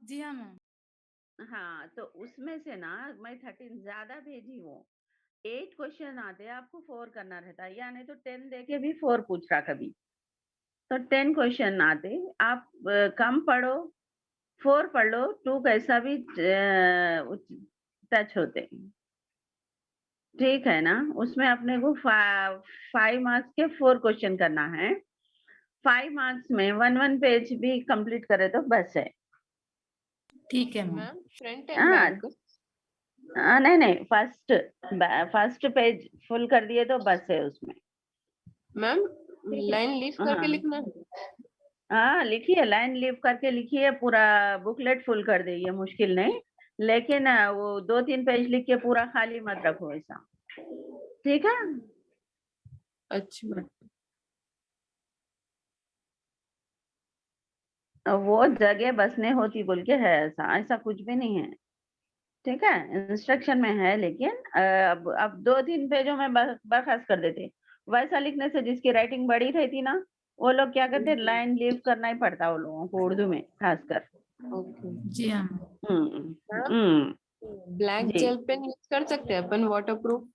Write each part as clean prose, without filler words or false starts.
जी हाँ मैम। हाँ, तो उसमें से ना मैं 13 ज़्यादा भेजी हूँ। 8 क्वेश्चन आते हैं, आपको 4 करना रहता है, या नहीं तो 10 देके भी 4 पूछ रहा कभी। तो 10 क्वेश्चन आते, आप कम पढ़ो, 4 पढ़ लो, 2 कैसा भी टच होते। ठीक है ना? उसमें अपने को 5 मार्क्स के 4 क्वेश्चन करना है। 5 मार्क्स में 1 पेज भी कंप्लीट करे तो बस है। ठीक है मैम। मैम फ्रंट एंड हाँ, बैक। नहीं, फर्स्ट पेज फुल कर दिए तो बस है उसमें। मैम ठीक है? लाइन लीव करके हाँ, लिखना है। हाँ, लिखिए, लाइन लीव करके लिखिए, पूरा बुकलेट फुल कर दीजिए, मुश्किल नहीं। लेकिन वो 2-3 पेज लिख के पूरा खाली मत रखो ऐसा। ठीक है? अच्छा मैम। वो जगह बसने होती बोल के है ऐसा, ऐसा कुछ भी नहीं है। ठीक है? इंस्ट्रक्शन में है, लेकिन अब 2-3 पेजों में बर्खास्त कर देते। वैसा लिखने से जिसकी राइटिंग बड़ी रहती ना, वो लोग क्या करते, लाइन लीव करना ही पड़ता वो लोगों को, उर्दू में खासकर। ओके जी हाँ मैम। हम्म, मैम ब्लैक जी। जेल पेन यूज कर सकते हैं अपन वाटरप्रूफ।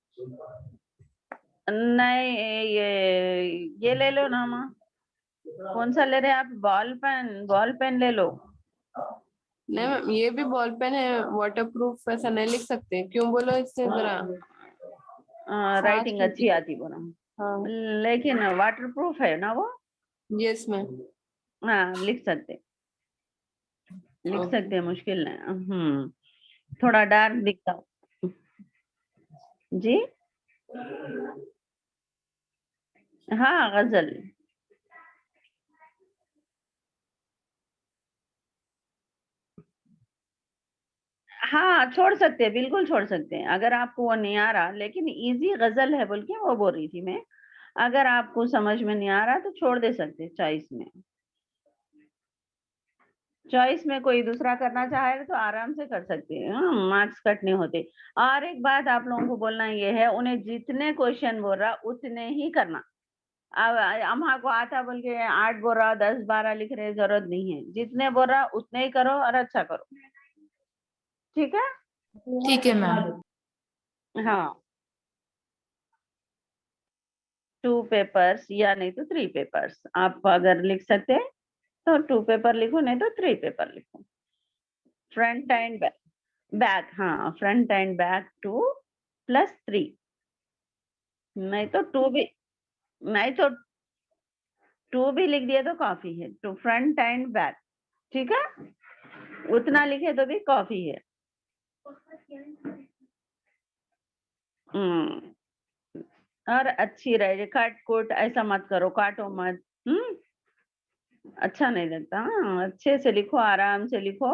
नहीं, ये ले लो ना माँ। कौन सा ले रहे हैं आप? बॉल पेन ले लो। नहीं मैम ये भी बॉल पेन है वाटरप्रूफ, ऐसा नहीं लिख सकते क्यों बोलो, इससे जरा फास्ट राइटिंग होती अच्छी है। आती बोला। हाँ लेकिन वाटर प्रूफ है ना वो? Yes ma'am. हाँ, लिख ओके सकते हैं, मुश्किल नहीं। थोड़ा डार्क दिखता हो। जी। हाँ, गजल। हाँ, छोड़ सकते हैं, बिल्कुल छोड़ सकते हैं, अगर आपको वो नहीं आ रहा, लेकिन इजी गजल है बोल के वो बोल रही थी मैं। अगर आपको समझ में नहीं आ रहा तो छोड़ दे सकते चॉइस में। चॉइस में कोई दूसरा करना चाहे तो आराम से कर सकते हैं, मार्क्स कट नहीं होते। और एक बात आप लोगों को बोलना ये है, उन्हें जितने क्वेश्चन बोल रहा उतने ही करना। अब अम्मा को आता बोल के 8 बोल रहा, 10-12 लिख रहे, जरूरत नहीं है, जितने बोल रहा उतने ही करो और अच्छा करो। ठीक है? ठीक है मैम। हाँ, 2 पेपर्स या नहीं तो 3 पेपर्स, आप अगर लिख सकते हैं तो 2 पेपर लिखो, नहीं तो 3 पेपर लिखो। फ्रंट एंड बैक, हाँ, फ्रंट एंड बैक 2 प्लस 3, नहीं तो 2 भी, नहीं तो 2 भी लिख दिए तो काफी है, टू फ्रंट एंड बैक। ठीक है? उतना लिखे तो भी काफी है। हम्म। और अच्छी रहे, काट कोट ऐसा मत करो, काटो मत। अच्छा नहीं लगता। हाँ, अच्छे से लिखो, आराम से लिखो,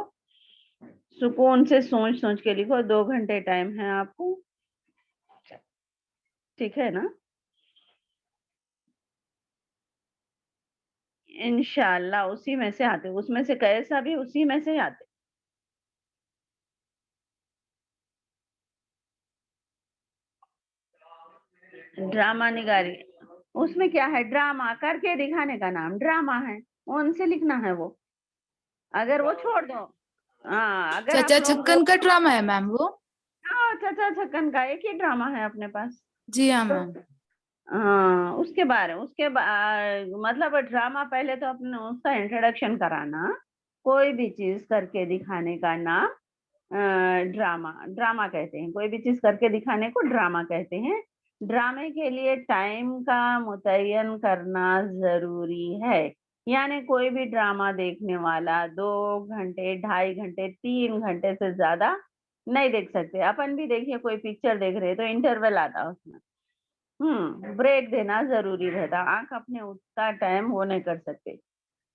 सुकून से सोच सोच के लिखो, 2 घंटे टाइम है आपको। ठीक है ना? इंशाल्लाह उसी में से आते, उसमें से कैसा भी उसी में से आते। ड्रामा निगारी, उसमें क्या है, ड्रामा करके दिखाने का नाम ड्रामा है, उनसे लिखना है वो। अगर वो छोड़ दो, हाँ, अगर आप चचा लोगों को, छक्कन का ड्रामा है मैम वो। हाँ, चाचा छक्कन का एक ही ड्रामा है अपने पास। जी हाँ तो मैम। हाँ, मतलब ड्रामा पहले तो अपने उसका इंट्रोडक्शन कराना, कोई भी चीज करके दिखाने का नाम ड्रामा ड्रामा कहते हैं, कोई भी चीज करके दिखाने को ड्रामा कहते हैं। ड्रामे के लिए टाइम का मुतय्यन करना जरूरी है, यानी कोई भी ड्रामा देखने वाला 2 घंटे, 2.5 घंटे, 3 घंटे से ज्यादा नहीं देख सकते। अपन भी देखिए, कोई पिक्चर देख रहे हैं तो इंटरवल आता है उसमें, ब्रेक देना जरूरी रहता, आंख अपने उतना टाइम वो नहीं कर सकते।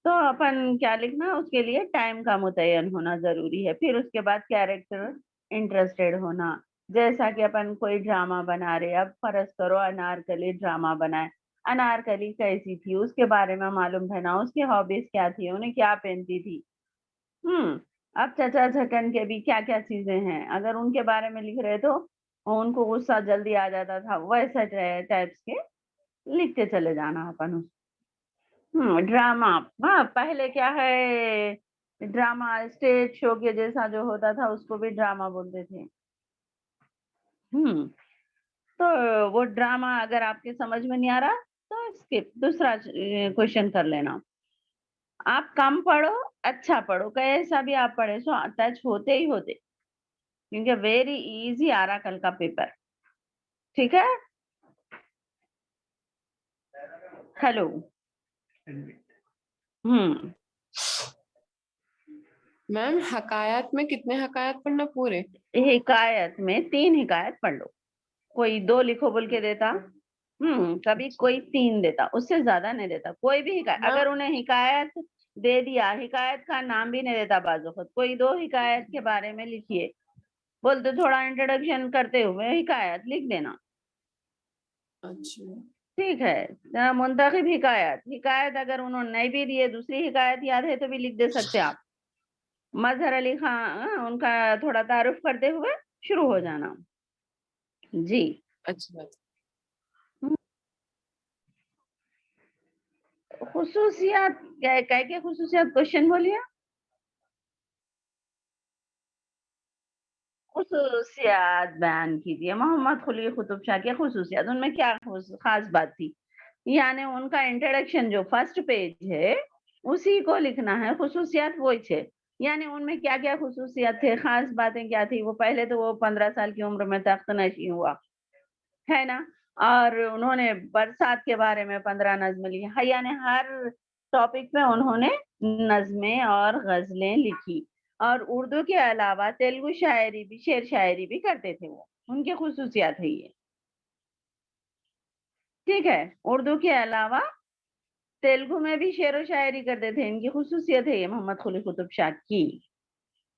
तो अपन क्या लिखना, उसके लिए टाइम का मुतय्यन होना जरूरी है। फिर उसके बाद कैरेक्टर इंटरेस्टेड होना, जैसा कि अपन कोई ड्रामा बना रहे, अब फर्ज करो अनारकली ड्रामा बनाए, अनारकली कैसी थी उसके बारे में मालूम है ना, उसकी हॉबीज क्या थी, उन्हें क्या पहनती थी। हम्म। अब चाचा छकन के भी क्या क्या चीजें हैं, अगर उनके बारे में लिख रहे तो उनको गुस्सा जल्दी आ जाता था, वैसा टाइप्स के लिखते चले जाना अपन। ड्रामा। हाँ, पहले क्या है, ड्रामा स्टेज शो के जैसा जो होता था उसको भी ड्रामा बोलते थे। तो वो ड्रामा अगर आपके समझ में नहीं आ रहा तो स्किप, दूसरा क्वेश्चन कर लेना। आप कम पढ़ो, अच्छा पढ़ो, कैसा भी आप पढ़े सो टच होते ही होते, क्योंकि वेरी इजी आ रहा कल का पेपर। ठीक है, हेलो। मैम हकायत में कितने हकायत पढ़ना पूरे? हिकायत में 3 हिकायत पढ़ लो। कोई 2 लिखो बोल के देता, कभी कोई 3 देता, उससे ज्यादा नहीं देता। कोई भी हिकायत, हाँ। अगर उन्हें हिकायत दे दिया, हिकायत का नाम भी नहीं देता बाजू खुद, कोई 2 हिकायत के बारे में लिखिए, बोलते थोड़ा इंट्रोडक्शन करते हुए हिकायत लिख देना। अच्छा, ठीक है, मुंतखब हिकायत, हिकायत अगर उन्होंने नहीं भी दिए, दूसरी हिकायत याद है तो भी लिख दे सकते आप। मजहर अली खान, उनका थोड़ा तारुफ करते हुए शुरू हो जाना जी। अच्छी बात। खुसूसियात क्या के खुसूसियात क्वेश्चन बोलिए। खुसूसियात बयान कीजिए। मोहम्मद कुली कुतुब शाह के खुसूसियात, उनमें क्या खास बात थी? यानी उनका इंट्रोडक्शन जो फर्स्ट पेज है उसी को लिखना है, खुसूसियात वही थे। यानी उनमें क्या क्या खुसूसियात थे, खास बातें क्या थी। वो पहले तो वो 15 साल की उम्र में तख्त नशी हुआ है ना, और उन्होंने बरसात के बारे में 15 नज्म लिखी है। यानी हर टॉपिक पे उन्होंने नज्में और गजलें लिखी, और उर्दू के अलावा तेलुगु शायरी भी, शेर शायरी भी करते थे वो, उनकी खुसूसियात है ये। ठीक है, उर्दू के अलावा तेलुगु में भी शेर व शायरी करते थे, इनकी खुसूसियत है ये मोहम्मद कुली कुतुब शाह की।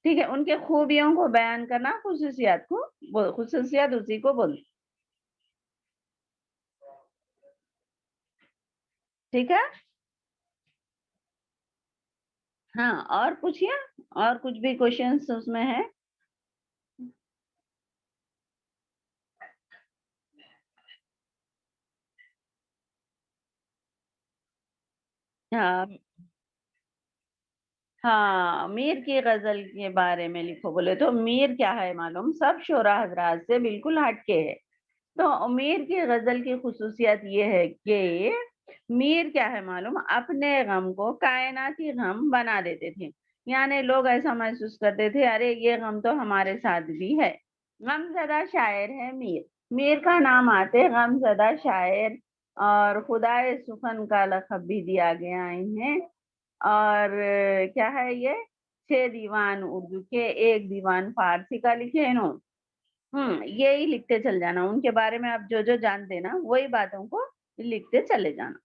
ठीक है, उनके खूबियों को बयान करना खुसूसियात को, खुसूसियात उसी को बोलते। ठीक है, हाँ, और पूछिए, और कुछ भी क्वेश्चंस उसमें है? हाँ, हाँ, मीर की गजल के बारे में लिखो बोले तो मीर क्या है मालूम, सब शोरा हजरात से बिल्कुल हटके है। तो मीर की गजल की खुसूसियत ये है कि मीर क्या है मालूम, अपने गम को कायनाती गम बना देते थे। यानी लोग ऐसा महसूस करते थे, अरे ये गम तो हमारे साथ भी है। गमज़दा शायर है मीर, मीर का नाम आते गमज़दा शायर, और खुदाए सुखन का लक़ब भी दिया गया इन्हें। और क्या है ये, 6 दीवान उर्दू के, 1 दीवान फारसी का लिखे इन्होंने। यही लिखते चल जाना, उनके बारे में आप जो जो जानते ना वही बातों को लिखते चले जाना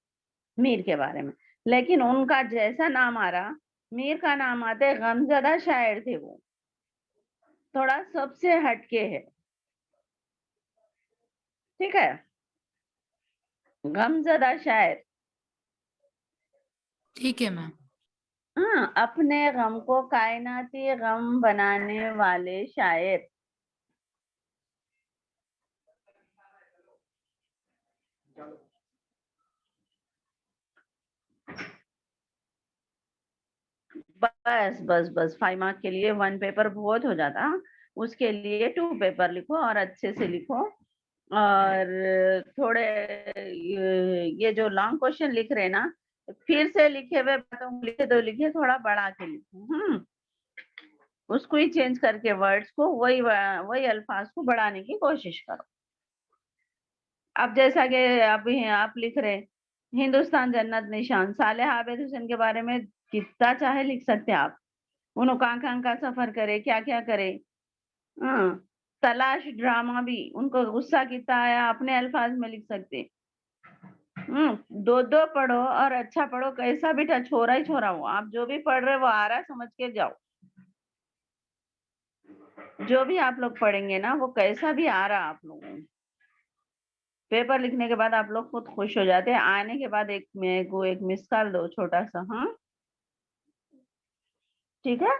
मीर के बारे में। लेकिन उनका जैसा नाम आ रहा, मीर का नाम आते गमज़दा शायर थे वो, थोड़ा सबसे हटके है। ठीक है, गमज़दा शायर। ठीक है मैम। हाँ, अपने गम को कायनाती गम बनाने वाले शायर। बस बस बस 5 मार्क के लिए 1 पेपर बहुत हो जाता, उसके लिए 2 पेपर लिखो और अच्छे से लिखो। और थोड़े ये जो लॉन्ग क्वेश्चन लिख रहे ना, फिर से लिखे हुए बातों को लिखे तो लिखे, थोड़ा बढ़ा के लिखो। उसको ही चेंज करके वर्ड्स को, वही वही अल्फाज को बढ़ाने की कोशिश करो। अब जैसा कि अभी आप लिख रहे, हिंदुस्तान जन्नत निशान, साले आबिद हुसैन के बारे में कितना चाहे लिख सकते हैं आप। उन्होंने कहाँ का सफर करे, क्या क्या करे। हाँ, तलाश ड्रामा भी, उनको गुस्सा कितना आया अपने अल्फाज में लिख सकते। 2-2 पढ़ो और अच्छा पढ़ो, कैसा भी टच हो रहा ही छोरा हो, आप जो भी पढ़ रहे वो आ रहा है समझ के जाओ। जो भी आप लोग पढ़ेंगे ना वो कैसा भी आ रहा आप लोगों को, पेपर लिखने के बाद आप लोग खुद खुश हो जाते हैं। आने के बाद एक मेरे को एक मिस कॉल दो छोटा सा। हाँ, ठीक है,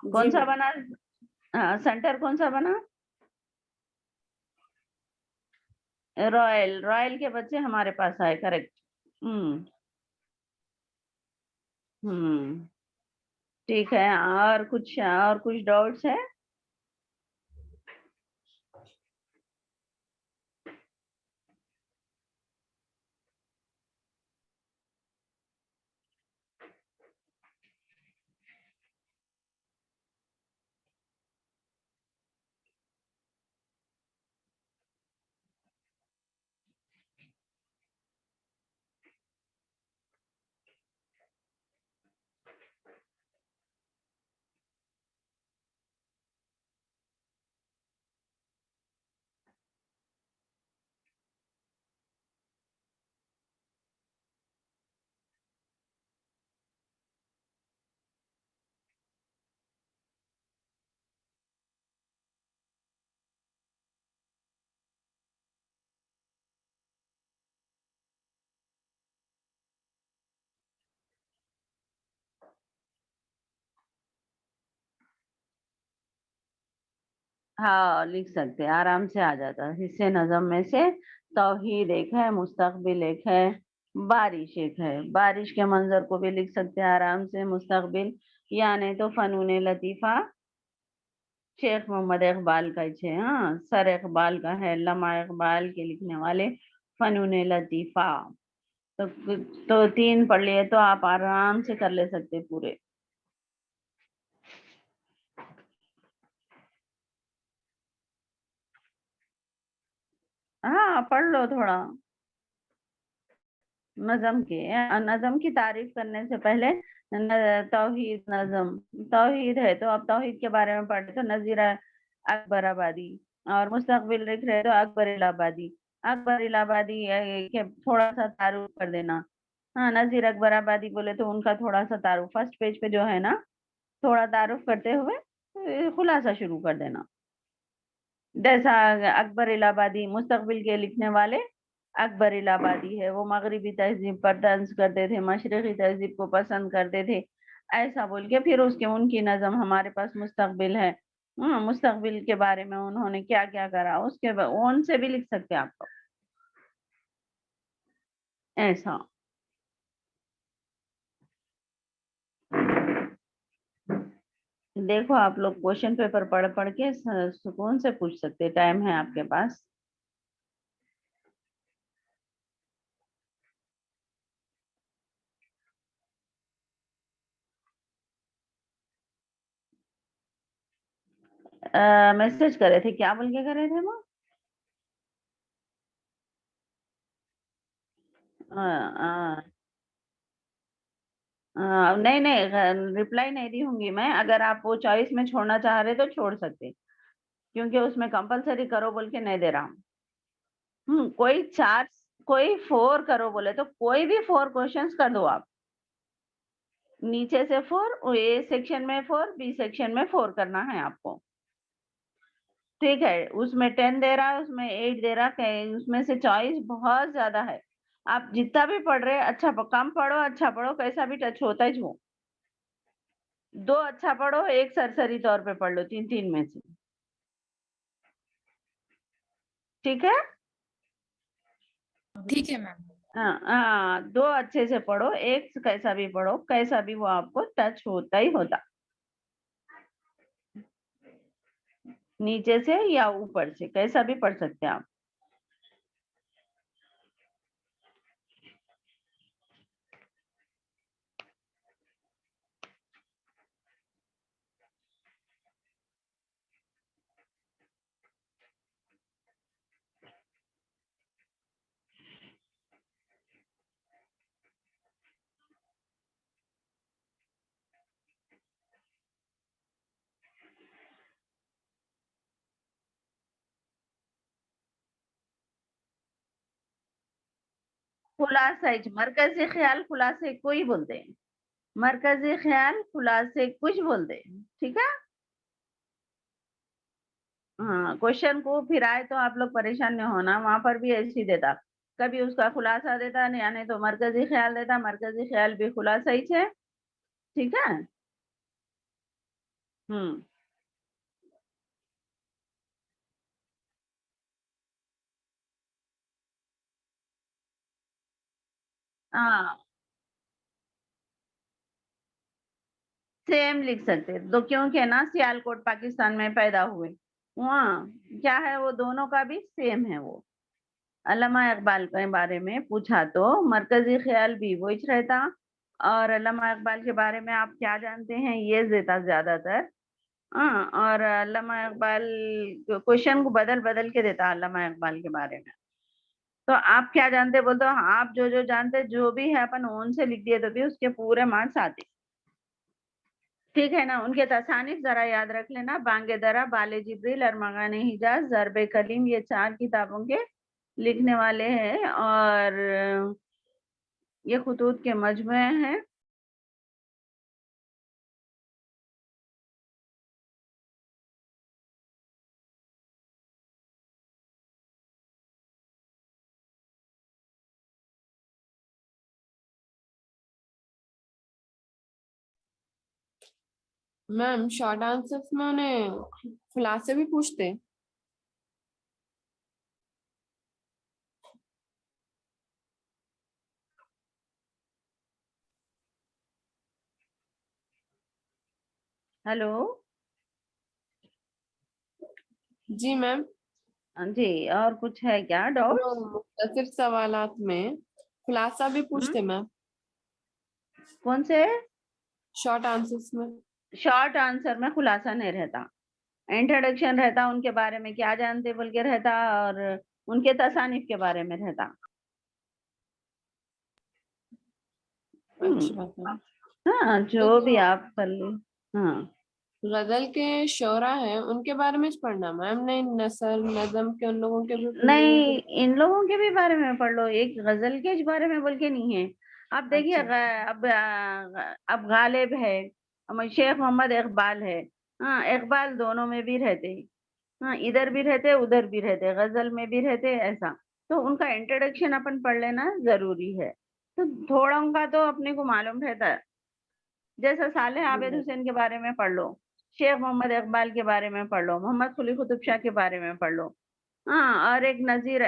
कौन जी सा मैम। बना? हाँ, सेंटर कौन सा बना? रॉयल, रॉयल के बच्चे हमारे पास आए, करेक्ट। ठीक है, और कुछ डाउट्स है? हाँ, लिख सकते हैं, आराम से आ जाता है। हिस्से नज़म में से तौहीद एक है, मुस्तकबिल एक है, बारिश एक है। बारिश के मंजर को भी लिख सकते हैं आराम से, मुस्तकबिल। या नहीं तो फनून लतीफा शेख मोहम्मद इकबाल का ही है। हाँ, सर इकबाल का है, लम्हा इकबाल के लिखने वाले फनून लतीफा। तो 3 पढ़ लिए तो आप आराम से कर ले सकते पूरे। हाँ, पढ़ लो थोड़ा नजम के। नजम की तारीफ करने से पहले तौहीद नजम, तौहीद है तो अब तौहीद के बारे में पढ़े तो नजीरा अकबर आबादी, और मुस्तकबिल लिख रहे तो अकबर इलाहाबादी। अकबर इलाहाबादी के थोड़ा सा तारुफ कर देना। हाँ, नजीर अकबर आबादी बोले तो उनका थोड़ा सा तारुफ फर्स्ट पेज पे जो है ना, थोड़ा तारुफ करते हुए खुलासा शुरू कर देना। जैसा अकबर इलाहाबादी मुस्तकबिल के लिखने वाले अकबर इलाहाबादी है, वो मगरिबी तहजीब पर तंज करते थे, मशरकी तहजीब को पसंद करते थे, ऐसा बोल के फिर उसके उनकी नज़म हमारे पास मुस्तकबिल है। मुस्तकबिल के बारे में उन्होंने क्या क्या करा उसके उनसे भी लिख सकते हैं आप ऐसा। देखो, आप लोग क्वेश्चन पेपर पढ़ पढ़ के सुकून से पूछ सकते, टाइम है आपके पास। मैसेज करे थे, क्या बोल के करे थे वो? नहीं नहीं, रिप्लाई नहीं दी होंगी मैं। अगर आप वो चॉइस में छोड़ना चाह रहे तो छोड़ सकते, क्योंकि उसमें कंपलसरी करो बोल के नहीं दे रहा हूँ। कोई 4, कोई 4 करो बोले तो कोई भी 4 क्वेश्चंस कर दो आप। नीचे से 4, ए सेक्शन में 4, बी सेक्शन में 4 करना है आपको। ठीक है, उसमें 10 दे रहा है, उसमें 8 दे रहा है, उसमें से चॉइस बहुत ज्यादा है। आप जितना भी पढ़ रहे हैं अच्छा कम पढ़ो, अच्छा पढ़ो, कैसा भी टच होता है जो 2 अच्छा पढ़ो, 1 सरसरी तौर पे पढ़ लो, 3 में से। ठीक है। ठीक है मैम। हाँ हाँ, 2 अच्छे से पढ़ो, 1 कैसा भी पढ़ो, कैसा भी वो आपको टच होता ही होता, नीचे से या ऊपर से कैसा भी पढ़ सकते हैं आप। खुलासा मरकजी ख्याल खुलासे को ही बोलते हैं, मरकजी ख्याल खुलासे कुछ बोलते हैं। ठीक है। हाँ, क्वेश्चन को फिर आए तो आप लोग परेशान नहीं होना, वहां पर भी ऐसे ही देता, कभी उसका खुलासा देता नहीं, यानी तो मरकजी ख्याल देता, मरकजी ख्याल भी खुलासा ही है। ठीक है। हम्म। हाँ सेम लिख सकते, तो क्योंकि ना सियालकोट पाकिस्तान में पैदा हुए, वहाँ क्या है वो दोनों का भी सेम है। वो अल्लामा इकबाल के बारे में पूछा तो मरकजी ख्याल भी वही रहता, और अल्लामा इकबाल के बारे में आप क्या जानते हैं ये देता ज्यादातर। हाँ, और अल्लामा इकबाल क्वेश्चन को बदल बदल के देता अल्लामा इकबाल के बारे में। तो आप क्या जानते बोलते हो, आप जो जो जानते जो भी है अपन ओन से लिख दिए तो भी उसके पूरे मार्क्स आते। ठीक है ना। उनके तसानिफ जरा याद रख लेना, बांगे दरा, बाले जिब्रील, अरमगान हिजाज, जरबे कलीम, ये 4 किताबों के लिखने वाले हैं, और ये खुतूत के मजमुए हैं। मैम शॉर्ट आंसर्स में उन्हें खुलासे भी पूछते। हेलो जी मैम। जी, और कुछ है क्या डाउट्स? मुख्तसर सवालात में खुलासा भी पूछते मैम, कौन से? शॉर्ट आंसर्स में। शॉर्ट आंसर में खुलासा नहीं रहता, इंट्रोडक्शन रहता, उनके बारे में क्या जानते बोल के रहता, और उनके तसानिफ के बारे में रहता। अच्छी बात है। हाँ, तो जो भी जो आप कर ली। हाँ, गजल के शोरा हैं उनके बारे में पढ़ना मैम, नहीं नसर नजम के उन लोगों के भी नहीं, इन लोगों के भी बारे में पढ़ लो, एक गजल के बारे में बोल के नहीं है। अब देखिए अच्छा। अब गालिब है, शेख मोहम्मद इकबाल है। हाँ, इकबाल दोनों में भी रहते, हाँ इधर भी रहते उधर भी रहते, गजल में भी रहते, ऐसा। तो उनका इंट्रोडक्शन अपन पढ़ लेना जरूरी है, तो थोड़ा उनका तो अपने को मालूम रहता है। जैसा सालेह आबिद हुसैन के बारे में पढ़ लो, शेख मोहम्मद इकबाल के बारे में पढ़ लो, मोहम्मद कुली कुतुब शाह के बारे में पढ़ लो। हाँ, और एक नजीर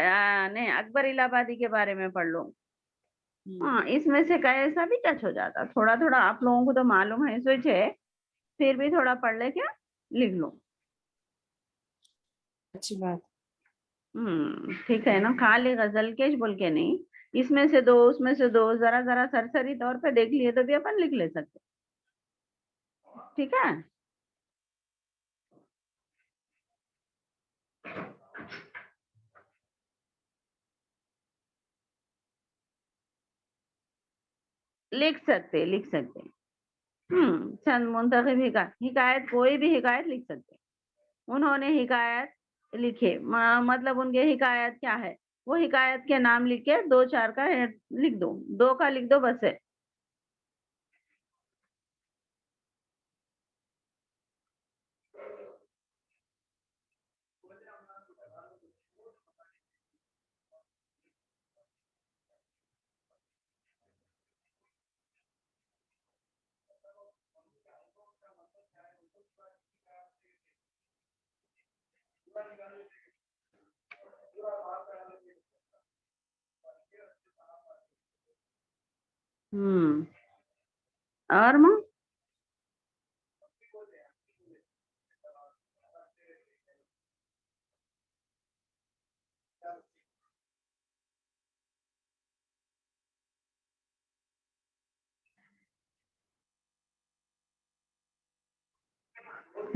ने अकबर इलाहाबादी के बारे में पढ़ लो। हाँ, इसमें से कैसा भी टच हो जाता, थोड़ा थोड़ा आप लोगों को तो मालूम है सोच है, फिर भी थोड़ा पढ़ ले क्या, लिख लो। अच्छी बात। ठीक है ना, खाली गजल के बोल के नहीं, इसमें से दो उसमें से दो, जरा जरा सरसरी तौर पे देख लिए तो भी अपन लिख ले सकते। ठीक है। लिख सकते, लिख सकते। चंद मुंतखब हिकायत, कोई भी हिकायत लिख सकते। उन्होंने हिकायत लिखे, मतलब उनके हिकायत क्या है, वो हिकायत के नाम लिख के दो चार का लिख दो, दो का लिख दो बस है। हम्म और माँ,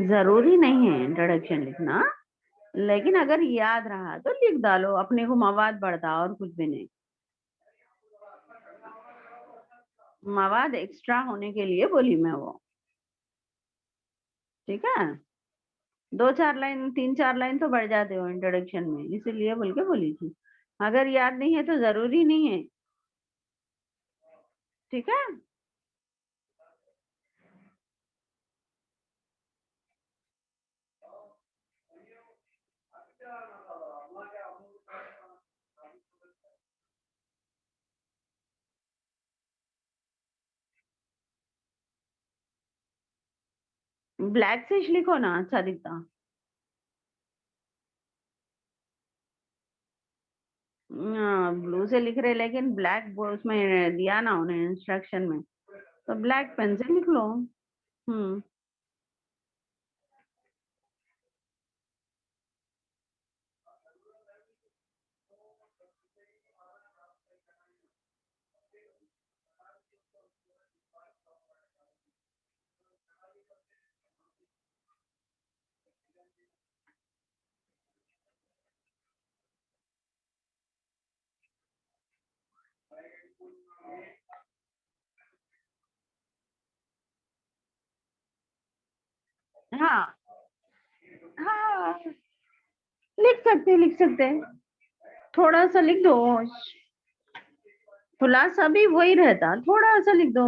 जरूरी नहीं है इंट्रोडक्शन लिखना, लेकिन अगर याद रहा तो लिख डालो, अपने को मवाद बढ़ता, और कुछ भी नहीं। मवाद एक्स्ट्रा होने के लिए बोली मैं वो। ठीक है, दो चार लाइन तीन चार लाइन तो बढ़ जाते हो इंट्रोडक्शन में, इसीलिए बोल के बोली थी। अगर याद नहीं है तो जरूरी नहीं है। ठीक है। ब्लैक से लिखो ना, अच्छा दिखता। ब्लू से लिख रहे, लेकिन ब्लैक उसमें दिया ना उन्हें इंस्ट्रक्शन में, तो ब्लैक पेन से लिख लो। हाँ हाँ, लिख सकते हैं, थोड़ा सा लिख दो, खुलासा भी वही रहता, थोड़ा सा लिख दो,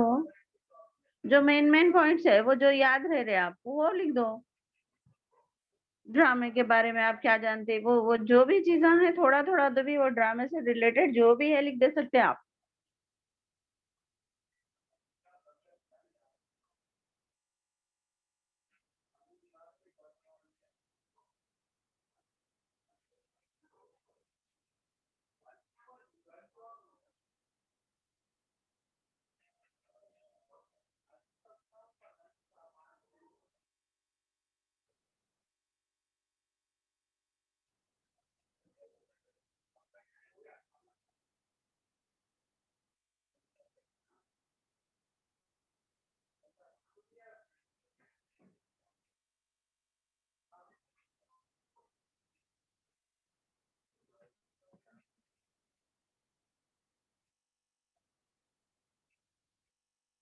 जो मेन पॉइंट्स है वो जो याद रह रहे आपको वो लिख दो। ड्रामे के बारे में आप क्या जानते हैं, वो जो भी चीजें हैं थोड़ा थोड़ा तो भी वो ड्रामे से रिलेटेड जो भी है लिख दे सकते हैं आप।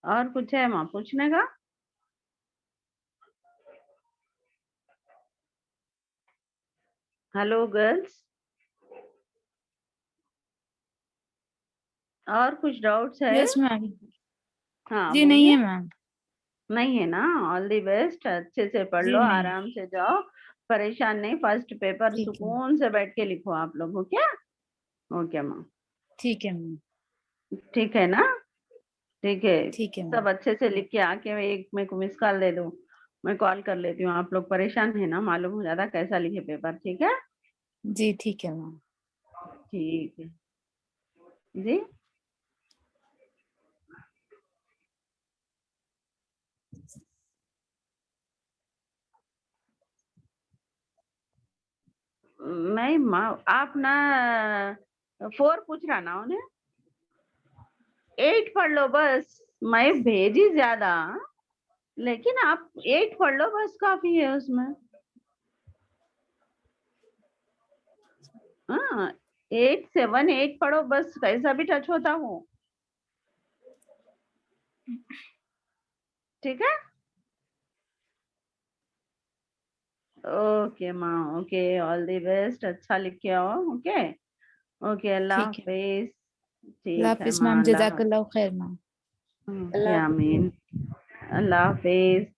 और कुछ है माँ पूछने का? हेलो गर्ल्स, और कुछ डाउट्स है? Yes ma'am. हाँ जी नहीं बोलिए। है मैम। नहीं है ना, ऑल दी बेस्ट, अच्छे से पढ़ जी लो, नहीं। आराम से जाओ, परेशान नहीं, फर्स्ट पेपर ठीक है। सुकून से बैठ के लिखो आप लोग, ओके? ओके माँ, ठीक है मैम। ठीक है ना? ठीक है, ठीक है सब मैम। अच्छे से लिख के आके एक मेरे को मिस कॉल दे दो, मैं कॉल कर लेती हूँ, आप लोग परेशान है ना, मालूम हो जाता कैसा लिखे पेपर, ठीक है? जी ठीक है मैम। ठीक है जी। नहीं माँ, आप ना 4 पूछ रहा ना उन्हें, 8 पढ़ लो बस, मैं भेजी ज्यादा, लेकिन आप 8 पढ़ लो बस, काफी है उसमें। हाँ, 8 7 8 पढ़ो बस, कैसा भी टच होता हूँ, ठीक है? ओके माँ, ओके, ऑल द बेस्ट, अच्छा लिख के आओ, ओके? ओके, अल्लाह ठीक है। हाफिज। अल्लाह ठीक है हाफिज माँ, मैम, अल्लाह जजाकल्लाह खैर मैम। ओके, आमीन, अल्लाह हाफिज।